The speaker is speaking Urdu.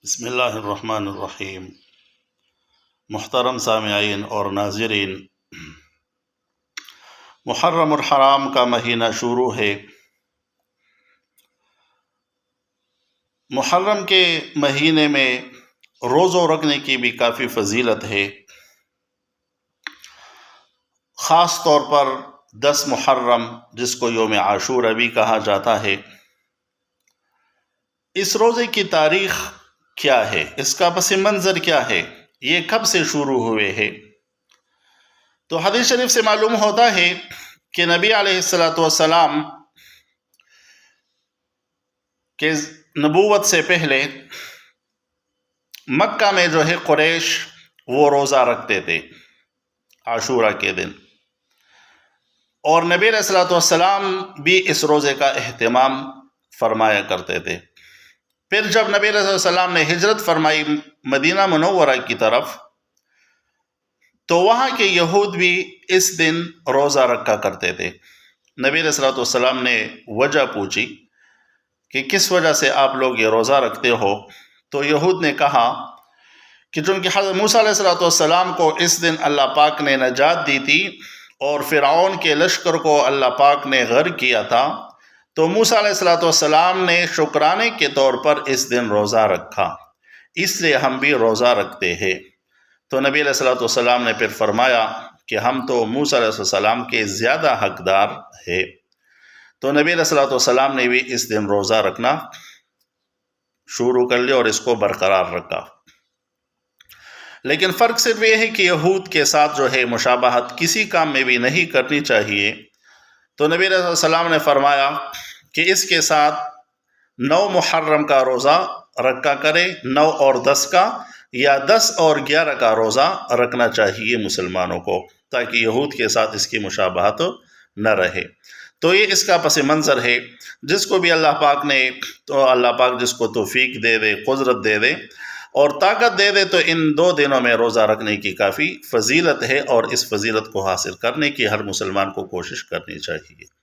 بسم اللہ الرحمن الرحیم۔ محترم سامعین اور ناظرین، محرم الحرام کا مہینہ شروع ہے۔ محرم کے مہینے میں روزوں رکھنے کی بھی کافی فضیلت ہے، خاص طور پر 10 محرم جس کو یوم عاشورہ بھی کہا جاتا ہے۔ اس روزے کی تاریخ کیا ہے، اس کا پس منظر کیا ہے، یہ کب سے شروع ہوئے ہیں؟ تو حدیث شریف سے معلوم ہوتا ہے کہ نبی علیہ السلام کے نبوت سے پہلے مکہ میں جو ہے قریش وہ روزہ رکھتے تھے عاشورہ کے دن، اور نبی علیہ السلام بھی اس روزے کا اہتمام فرمایا کرتے تھے۔ پھر جب نبی علیہ السلام نے ہجرت فرمائی مدینہ منورہ کی طرف، تو وہاں کے یہود بھی اس دن روزہ رکھا کرتے تھے۔ نبی علیہ السلام نے وجہ پوچھی کہ کس وجہ سے آپ لوگ یہ روزہ رکھتے ہو؟ تو یہود نے کہا کہ چونکہ حضرت موسیٰ علیہ السلام کو اس دن اللہ پاک نے نجات دی تھی اور فرعون کے لشکر کو اللہ پاک نے غرق کیا تھا، تو موسیٰ علیہ السلام نے شکرانے کے طور پر اس دن روزہ رکھا، اس لیے ہم بھی روزہ رکھتے ہیں۔ تو نبی علیہ السلام نے پھر فرمایا کہ ہم تو موسیٰ علیہ السلام کے زیادہ حقدار ہیں۔ تو نبی علیہ السلام نے بھی اس دن روزہ رکھنا شروع کر لیا اور اس کو برقرار رکھا۔ لیکن فرق صرف یہ ہے کہ یہود کے ساتھ جو ہے مشابہت کسی کام میں بھی نہیں کرنی چاہیے۔ تو نبی علیہ السلام نے فرمایا کہ اس کے ساتھ 9 محرم کا روزہ رکھا کرے، 9 اور 10 کا، یا 10 اور 11 کا روزہ رکھنا چاہیے مسلمانوں کو، تاکہ یہود کے ساتھ اس کی مشابہت نہ رہے۔ تو یہ اس کا پس منظر ہے۔ جس کو بھی اللہ پاک نے، تو اللہ پاک جس کو توفیق دے دے، قدرت دے دے اور طاقت دے دے، تو ان 2 دنوں میں روزہ رکھنے کی کافی فضیلت ہے، اور اس فضیلت کو حاصل کرنے کی ہر مسلمان کو کوشش کرنی چاہیے۔